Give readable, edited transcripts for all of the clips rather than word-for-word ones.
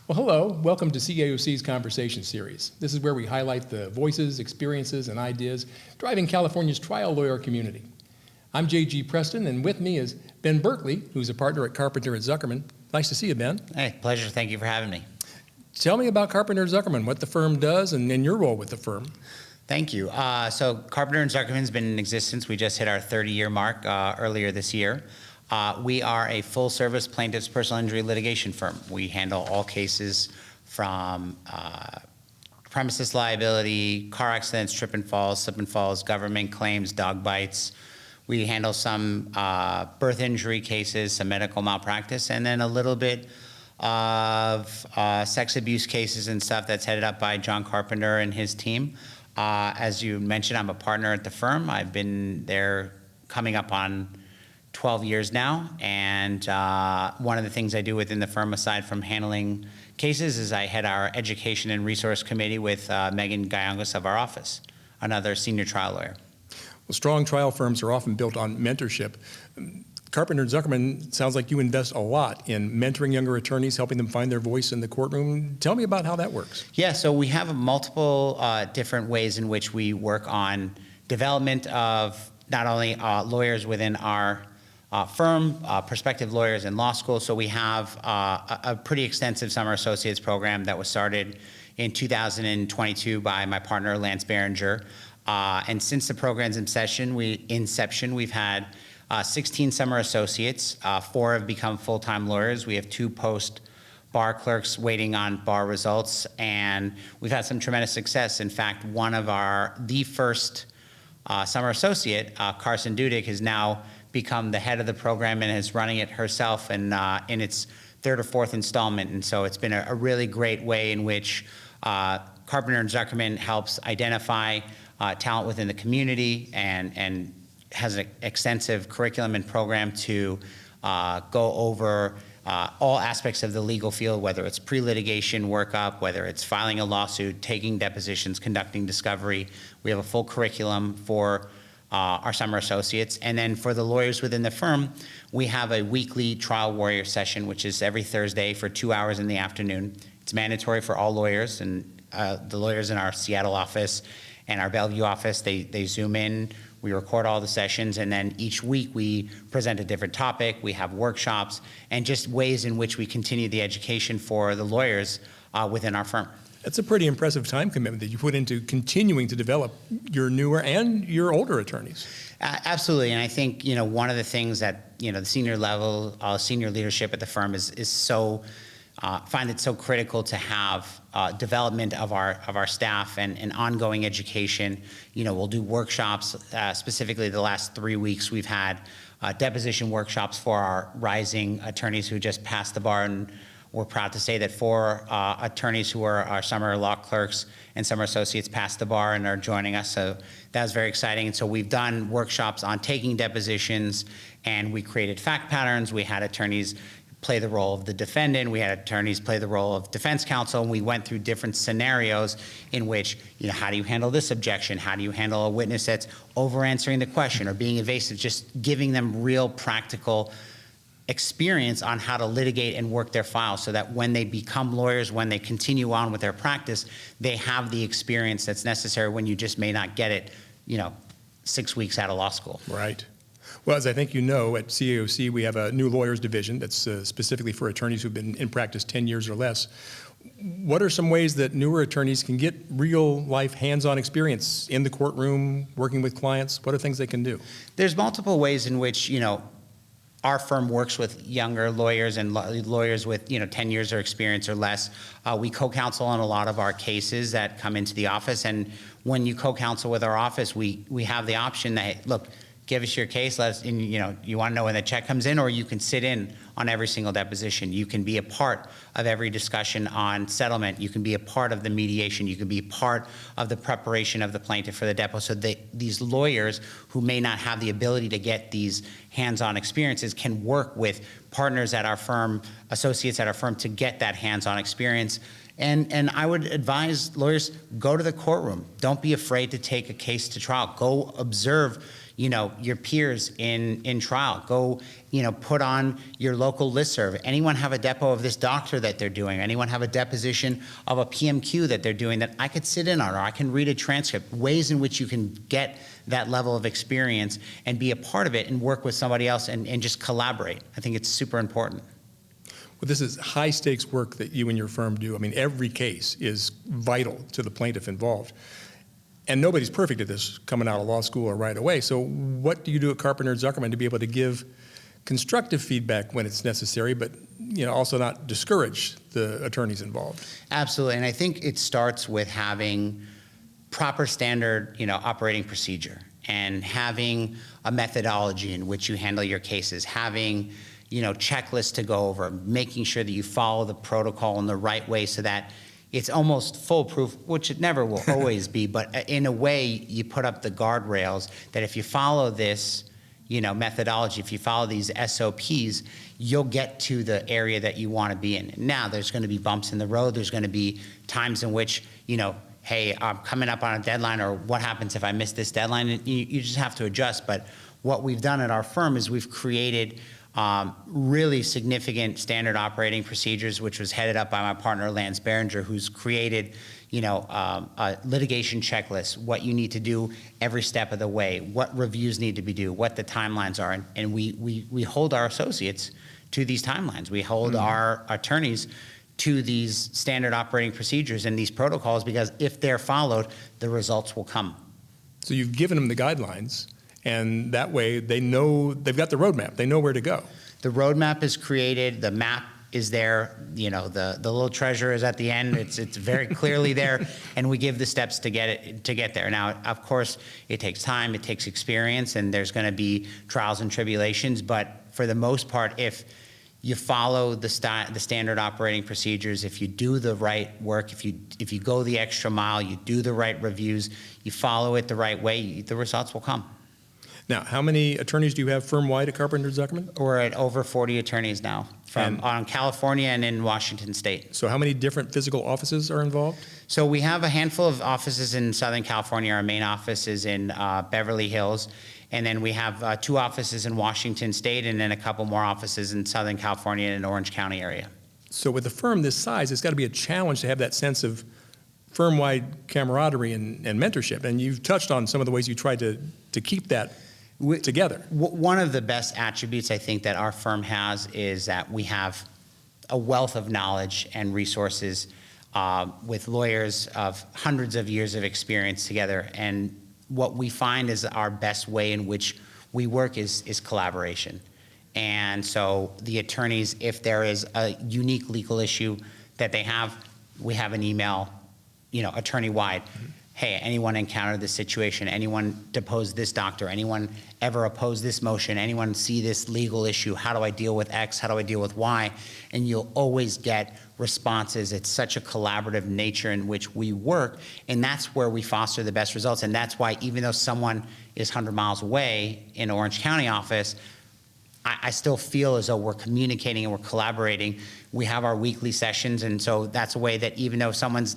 Well, hello. Welcome to CAOC's Conversation Series. This is where we highlight the voices, experiences, and ideas driving California's trial lawyer community. I'm J.G. Preston, and with me is Ben Berkley, who's a partner at Carpenter Zuckerman. Nice to see you, Ben. Hey, pleasure. Thank you for having me. Tell me about Carpenter Zuckerman, what the firm does, and your role with the firm. Thank you. So Carpenter Zuckerman's been in existence. We just hit our 30-year mark earlier this year. We are a full-service plaintiff's personal injury litigation firm. We handle all cases from premises liability, car accidents, trip and falls, slip and falls, government claims, dog bites. We handle some birth injury cases, some medical malpractice, and then a little bit of sex abuse cases and stuff that's headed up by John Carpenter and his team. As you mentioned, I'm a partner at the firm. I've been there coming up on 12 years now, and one of the things I do within the firm, aside from handling cases, is I head our Education and Resource Committee with Megan Gayongas of our office, another senior trial lawyer. Well, strong trial firms are often built on mentorship. Carpenter Zuckerman sounds like you invest a lot in mentoring younger attorneys, helping them find their voice in the courtroom. Tell me about how that works. Yeah, so we have multiple different ways in which we work on development of not only lawyers within our firm, prospective lawyers in law school. So we have a pretty extensive summer associates program that was started in 2022 by my partner, Lance Behringer. And since the program's inception, we've had 16 summer associates. 4 have become full-time lawyers. We have 2 post-bar clerks waiting on bar results, and we've had some tremendous success. In fact, the first summer associate, Carson Dudick, has now become the head of the program and is running it herself and in its 3rd or 4th installment. And so it's been a really great way in which Carpenter Zuckerman helps identify talent within the community and has an extensive curriculum and program to go over all aspects of the legal field, whether it's pre-litigation workup, whether it's filing a lawsuit, taking depositions, conducting discovery. We have a full curriculum for our summer associates. And then for the lawyers within the firm, we have a weekly trial warrior session, which is every Thursday for 2 hours in the afternoon. It's mandatory for all lawyers, and the lawyers in our Seattle office and our Bellevue office, they Zoom in. We record all the sessions, and then each week we present a different topic. We have workshops and just ways in which we continue the education for the lawyers within our firm. That's a pretty impressive time commitment that you put into continuing to develop your newer and your older attorneys. Absolutely, and I think one of the things that the senior level, senior leadership at the firm is so find it so critical to have development of our staff and ongoing education. We'll do workshops. Specifically, the last 3 weeks we've had deposition workshops for our rising attorneys who just passed the bar, and we're proud to say that 4 attorneys who are our summer law clerks and summer associates passed the bar and are joining us. So that was very exciting. And so we've done workshops on taking depositions, and we created fact patterns. We had attorneys play the role of the defendant. We had attorneys play the role of defense counsel, and we went through different scenarios in which, how do you handle this objection? How do you handle a witness that's over answering the question or being evasive? Just giving them real practical experience on how to litigate and work their files, so that when they become lawyers, when they continue on with their practice, they have the experience that's necessary when you just may not get it, 6 weeks out of law school. Right. Well, as I think you know, at CAOC we have a new lawyers division that's specifically for attorneys who've been in practice 10 years or less. What are some ways that newer attorneys can get real life hands-on experience in the courtroom, working with clients? What are things they can do? There's multiple ways in which, our firm works with younger lawyers and lawyers with 10 years of experience or less. We co-counsel on a lot of our cases that come into the office, and when you co-counsel with our office, we have the option that, look, give us your case, let us, and you want to know when the check comes in, or you can sit in on every single deposition. You can be a part of every discussion on settlement. You can be a part of the mediation. You can be part of the preparation of the plaintiff for the depo. So these lawyers who may not have the ability to get these hands-on experiences can work with partners at our firm, associates at our firm, to get that hands-on experience. And I would advise lawyers, go to the courtroom. Don't be afraid to take a case to trial. Go observe your peers in trial. Go, put on your local listserv. Anyone have a depo of this doctor that they're doing? Anyone have a deposition of a PMQ that they're doing that I could sit in on, or I can read a transcript? Ways in which you can get that level of experience and be a part of it and work with somebody else and just collaborate. I think it's super important. Well, this is high-stakes work that you and your firm do. I mean, every case is vital to the plaintiff involved. And nobody's perfect at this coming out of law school or right away. So what do you do at Carpenter Zuckerman to be able to give constructive feedback when it's necessary, but also not discourage the attorneys involved? Absolutely, and I think it starts with having proper standard, operating procedure, and having a methodology in which you handle your cases, having checklists to go over, making sure that you follow the protocol in the right way so that it's almost foolproof, which it never will always be, but in a way you put up the guardrails that if you follow this, methodology, if you follow these SOPs, you'll get to the area that you want to be in. Now, there's going to be bumps in the road. There's going to be times in which, hey, I'm coming up on a deadline, or what happens if I miss this deadline? And you just have to adjust. But what we've done at our firm is we've created really significant standard operating procedures, which was headed up by my partner, Lance Behringer, who's created, a litigation checklist, what you need to do every step of the way, what reviews need to be due, what the timelines are. And we hold our associates to these timelines. We hold our attorneys to these standard operating procedures and these protocols, because if they're followed, the results will come. So you've given them the guidelines, and that way they know, they've got the roadmap, they know where to go. The roadmap is created, the map is there, the little treasure is at the end, it's very clearly there, and we give the steps to get there. Now, of course, it takes time, it takes experience, and there's gonna be trials and tribulations, but for the most part, if you follow the standard operating procedures, if you do the right work, if you go the extra mile, you do the right reviews, you follow it the right way, the results will come. Now, how many attorneys do you have firm-wide at Carpenter Zuckerman? We're at over 40 attorneys now, on California and in Washington State. So how many different physical offices are involved? So we have a handful of offices in Southern California. Our main office is in Beverly Hills. And then we have 2 offices in Washington State, and then a couple more offices in Southern California and Orange County area. So with a firm this size, it's got to be a challenge to have that sense of firm-wide camaraderie and mentorship. And you've touched on some of the ways you tried to keep that together. One of the best attributes I think that our firm has is that we have a wealth of knowledge and resources with lawyers of hundreds of years of experience together. And what we find is our best way in which we work is collaboration. And so the attorneys, if there is a unique legal issue that they have, we have an email, attorney-wide. Hey, anyone encountered this situation? Anyone deposed this doctor? Anyone ever opposed this motion? Anyone see this legal issue? How do I deal with X? How do I deal with Y? And you'll always get responses. It's such a collaborative nature in which we work, and that's where we foster the best results. And that's why even though someone is 100 miles away in Orange County office, I still feel as though we're communicating and we're collaborating. We have our weekly sessions, and so that's a way that even though someone's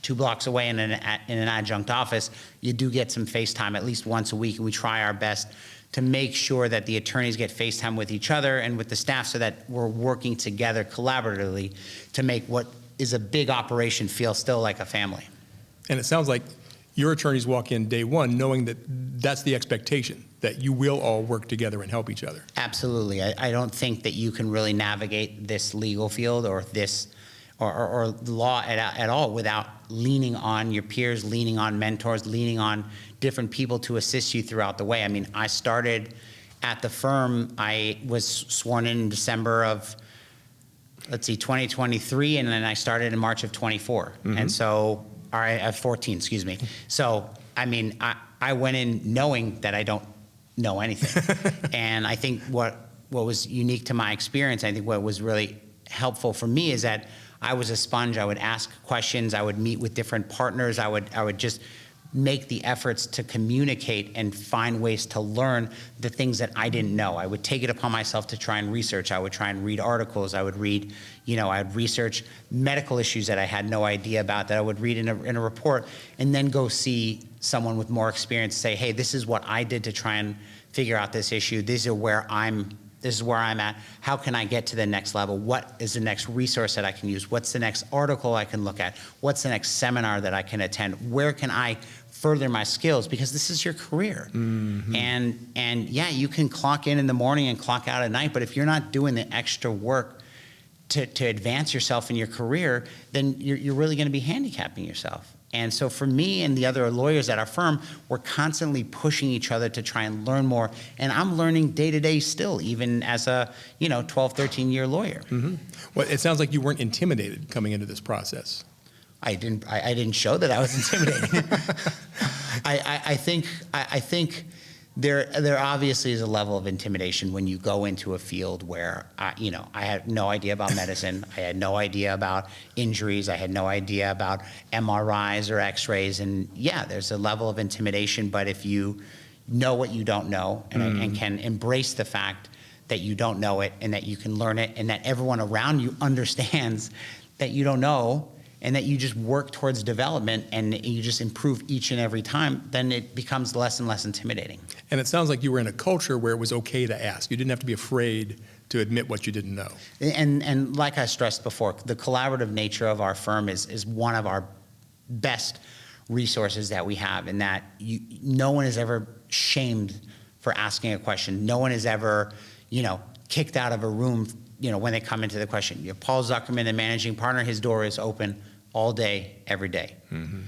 2 blocks away in an adjunct office, you do get some FaceTime at least once a week, and we try our best to make sure that the attorneys get FaceTime with each other and with the staff so that we're working together collaboratively to make what is a big operation feel still like a family. And it sounds like your attorneys walk in day one knowing that that's the expectation, that you will all work together and help each other. Absolutely. I don't think that you can really navigate this legal field or this or law at all without leaning on your peers, leaning on mentors, leaning on different people to assist you throughout the way. I mean, I started at the firm, I was sworn in December of, 2023, and then I started in March of 24. And so, 14, excuse me. So, I mean, I went in knowing that I don't know anything. And I think what was unique to my experience, I think what was really helpful for me is that I was a sponge. I would ask questions. I would meet with different partners. I would just make the efforts to communicate and find ways to learn the things that I didn't know. I would take it upon myself to try and research. I would try and read articles. I would read, I would research medical issues that I had no idea about, that I would read in a report, and then go see someone with more experience say, hey, this is what I did to try and figure out this issue. This is where I'm at. How can I get to the next level? What is the next resource that I can use? What's the next article I can look at? What's the next seminar that I can attend? Where can I further my skills? Because this is your career. Mm-hmm. And yeah, you can clock in the morning and clock out at night, but if you're not doing the extra work to advance yourself in your career, then you're really going to be handicapping yourself. And so for me and the other lawyers at our firm, we're constantly pushing each other to try and learn more. And I'm learning day to day still, even as a 12, 13-year lawyer. Mm-hmm. Well, it sounds like you weren't intimidated coming into this process. I didn't show that I was intimidated. I think there obviously is a level of intimidation when you go into a field where I had no idea about medicine. I had no idea about injuries. I had no idea about MRIs or X-rays. And yeah, there's a level of intimidation. But if you know what you don't know and can embrace the fact that you don't know it and that you can learn it and that everyone around you understands that you don't know, and that you just work towards development and you just improve each and every time, then it becomes less and less intimidating. And it sounds like you were in a culture where it was okay to ask. You didn't have to be afraid to admit what you didn't know. And like I stressed before, the collaborative nature of our firm is one of our best resources that we have, in that no one is ever shamed for asking a question. No one is ever, kicked out of a room, when they come into the question. Paul Zuckerman, the managing partner, his door is open all day, every day. Mm-hmm.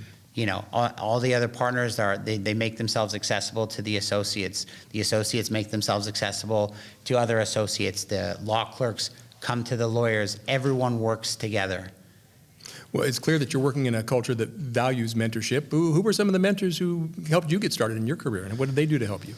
All the other partners, they make themselves accessible to the associates. The associates make themselves accessible to other associates. The law clerks come to the lawyers. Everyone works together. Well, it's clear that you're working in a culture that values mentorship. Who were some of the mentors who helped you get started in your career, and what did they do to help you?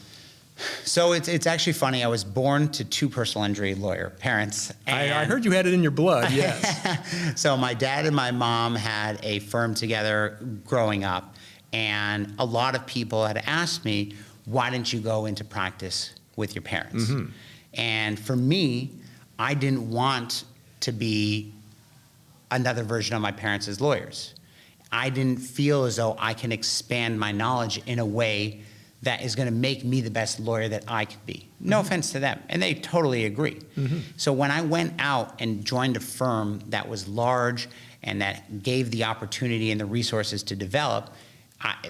So it's actually funny. I was born to two personal injury lawyer parents. I heard you had it in your blood, yes. So my dad and my mom had a firm together growing up, and a lot of people had asked me, why didn't you go into practice with your parents? Mm-hmm. And for me, I didn't want to be another version of my parents as lawyers. I didn't feel as though I can expand my knowledge in a way that is going to make me the best lawyer that I could be. No offense to them. And they totally agree. Mm-hmm. So when I went out and joined a firm that was large and that gave the opportunity and the resources to develop,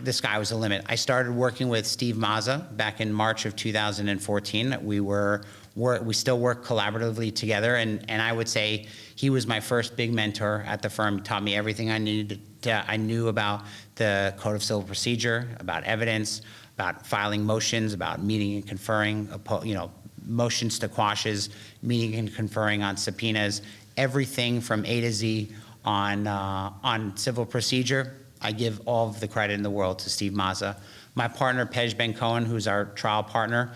the sky was the limit. I started working with Steve Mazza back in March of 2014. We still work collaboratively together, and I would say he was my first big mentor at the firm. He taught me everything I knew about the Code of Civil Procedure, about evidence, about filing motions, about meeting and conferring, motions to quashes, meeting and conferring on subpoenas, everything from A to Z on civil procedure. I give all of the credit in the world to Steve Mazza. My partner, Pej Ben Cohen, who's our trial partner,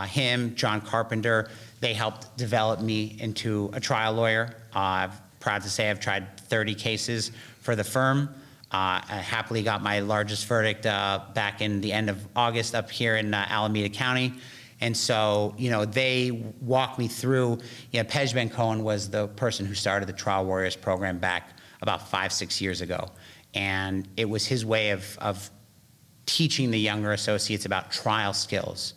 him, John Carpenter, they helped develop me into a trial lawyer. I'm proud to say I've tried 30 cases for the firm. I happily got my largest verdict back in the end of August up here in Alameda County. And so, they walked me through. Pej Ben Cohen was the person who started the Trial Warriors program back about 5-6 years ago. And it was his way of teaching the younger associates about trial skills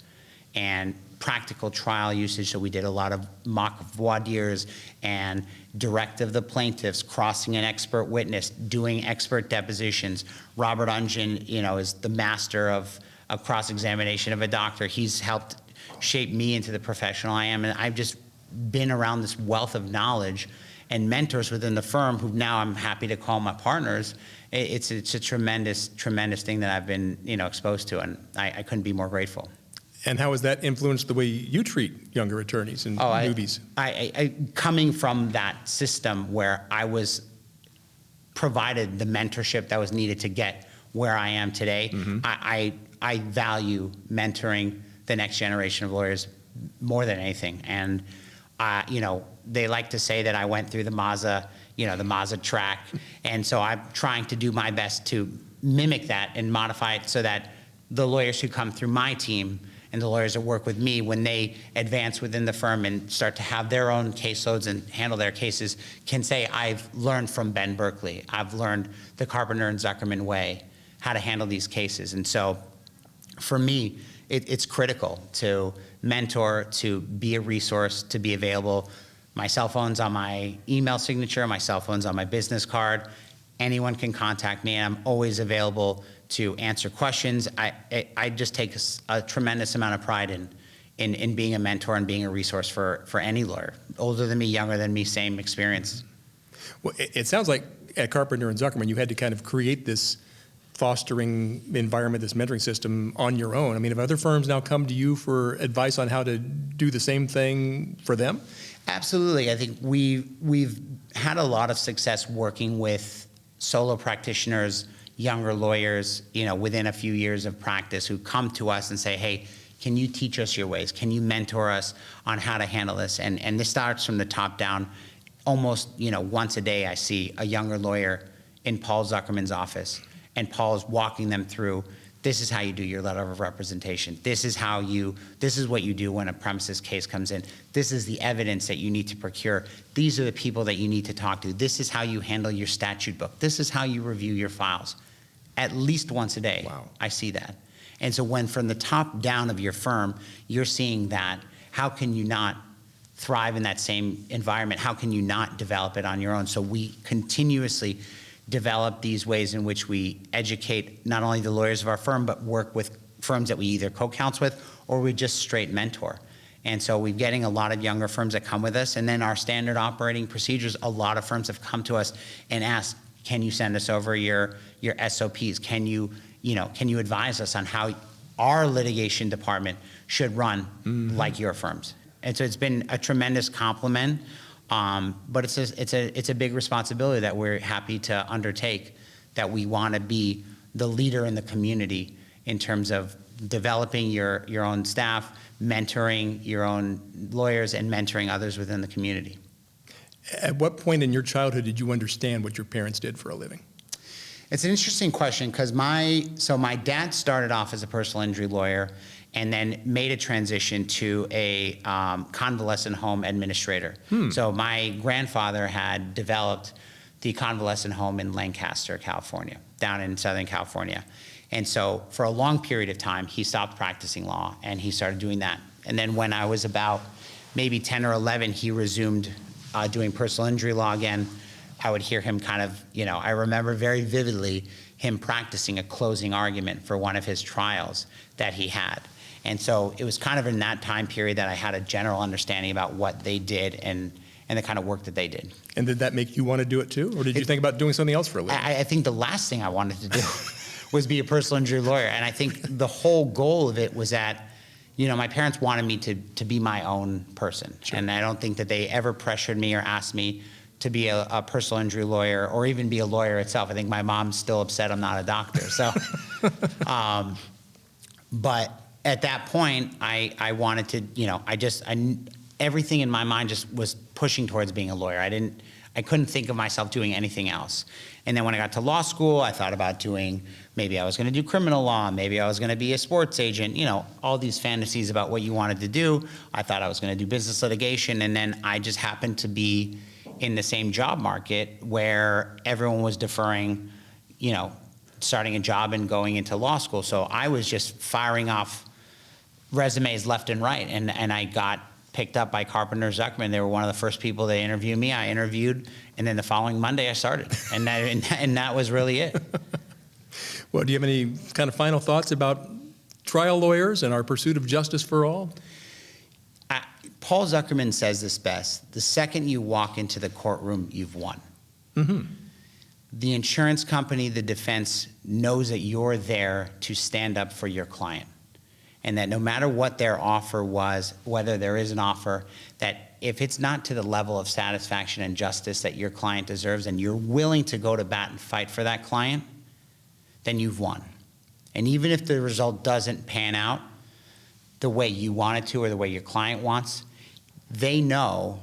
and practical trial usage. So we did a lot of mock voir dires and direct of the plaintiffs, crossing an expert witness, doing expert depositions. Robert Ungen, is the master of cross-examination of a doctor. He's helped shape me into the professional I am, and I've just been around this wealth of knowledge and mentors within the firm who now I'm happy to call my partners. It's a tremendous, tremendous thing that I've been, exposed to, and I couldn't be more grateful. And how has that influenced the way you treat younger attorneys and newbies? I coming from that system where I was provided the mentorship that was needed to get where I am today, mm-hmm. I value mentoring the next generation of lawyers more than anything. And they like to say that I went through the Mazza track, and so I'm trying to do my best to mimic that and modify it so that the lawyers who come through my team and the lawyers that work with me, when they advance within the firm and start to have their own caseloads and handle their cases, can say, I've learned from Ben Berkley. I've learned the Carpenter and Zuckerman way, how to handle these cases. And so for me, it's critical to mentor, to be a resource, to be available. My cell phone's on my email signature, my cell phone's on my business card. Anyone can contact me, and I'm always available to answer questions. I just take a tremendous amount of pride in being a mentor and being a resource for any lawyer, older than me, younger than me, same experience. Well, it sounds like at Carpenter and Zuckerman, you had to kind of create this fostering environment, this mentoring system on your own. I mean, have other firms now come to you for advice on how to do the same thing for them? Absolutely. I think we've had a lot of success working with solo practitioners, younger lawyers, within a few years of practice, who come to us and say, hey, can you teach us your ways? Can you mentor us on how to handle this? And this starts from the top down. Almost, once a day I see a younger lawyer in Paul Zuckerman's office, and Paul is walking them through, this is how you do your letter of representation. This is what you do when a premises case comes in. This is the evidence that you need to procure. These are the people that you need to talk to. This is how you handle your statute book. This is how you review your files. At least once a day, wow. I see that. And so when from the top down of your firm, you're seeing that, how can you not thrive in that same environment? How can you not develop it on your own? So we continuously develop these ways in which we educate not only the lawyers of our firm, but work with firms that we either co-counsel with or we just straight mentor. And so we're getting a lot of younger firms that come with us. And then our standard operating procedures, a lot of firms have come to us and asked, can you send us over your SOPs? Can you advise us on how our litigation department should run like your firms? And so it's been a tremendous compliment. But it's a big responsibility that we're happy to undertake, that we want to be the leader in the community in terms of developing your own staff, mentoring your own lawyers, and mentoring others within the community. At what point in your childhood did you understand what your parents did for a living? It's an interesting question, because my dad started off as a personal injury lawyer and then made a transition to a convalescent home administrator. So my grandfather had developed the convalescent home in Lancaster, California, down in Southern California. And so for a long period of time, he stopped practicing law and he started doing that. And then when I was about maybe 10 or 11, he resumed doing personal injury law again. I would hear him I remember very vividly him practicing a closing argument for one of his trials that he had. And so it was kind of in that time period that I had a general understanding about what they did and the kind of work that they did. And did that make you want to do it too? Or did you think about doing something else for a living? I think the last thing I wanted to do was be a personal injury lawyer. And I think the whole goal of it was that, my parents wanted me to be my own person. Sure. And I don't think that they ever pressured me or asked me to be a personal injury lawyer or even be a lawyer itself. I think my mom's still upset I'm not a doctor. So, but at that point, I wanted to, everything in my mind just was pushing towards being a lawyer. I couldn't think of myself doing anything else. And then when I got to law school, I thought about maybe I was going to do criminal law, maybe I was going to be a sports agent, all these fantasies about what you wanted to do. I thought I was going to do business litigation, and then I just happened to be in the same job market where everyone was deferring, starting a job and going into law school. So I was just firing off resumes left and right, and I got picked up by Carpenter Zuckerman. They were one of the first people that interviewed me. I interviewed, and then the following Monday I started, and that was really it. Well, do you have any kind of final thoughts about trial lawyers and our pursuit of justice for all? Paul Zuckerman says this best: the second you walk into the courtroom, you've won. The insurance company, the defense, knows that you're there to stand up for your client. And that no matter what their offer was, whether there is an offer, that if it's not to the level of satisfaction and justice that your client deserves, and you're willing to go to bat and fight for that client, then you've won. And even if the result doesn't pan out the way you want it to or the way your client wants, they know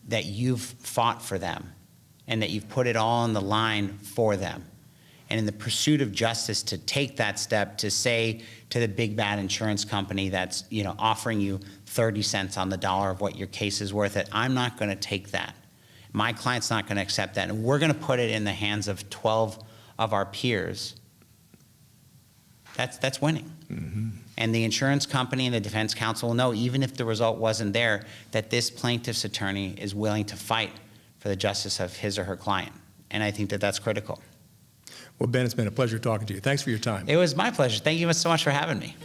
that you've fought for them and that you've put it all on the line for them. and in the pursuit of justice to take that step to say to the big bad insurance company that's, you know, offering you 30 cents on the dollar of what your case is worth, that I'm not going to take that. My client's not going to accept that, and we're going to put it in the hands of 12 of our peers. That's winning. Mm-hmm. And the insurance company and the defense counsel will know, even if the result wasn't there, that this plaintiff's attorney is willing to fight for the justice of his or her client. And I think that that's critical. Well, Ben, it's been a pleasure talking to you. Thanks for your time. It was my pleasure. Thank you so much for having me.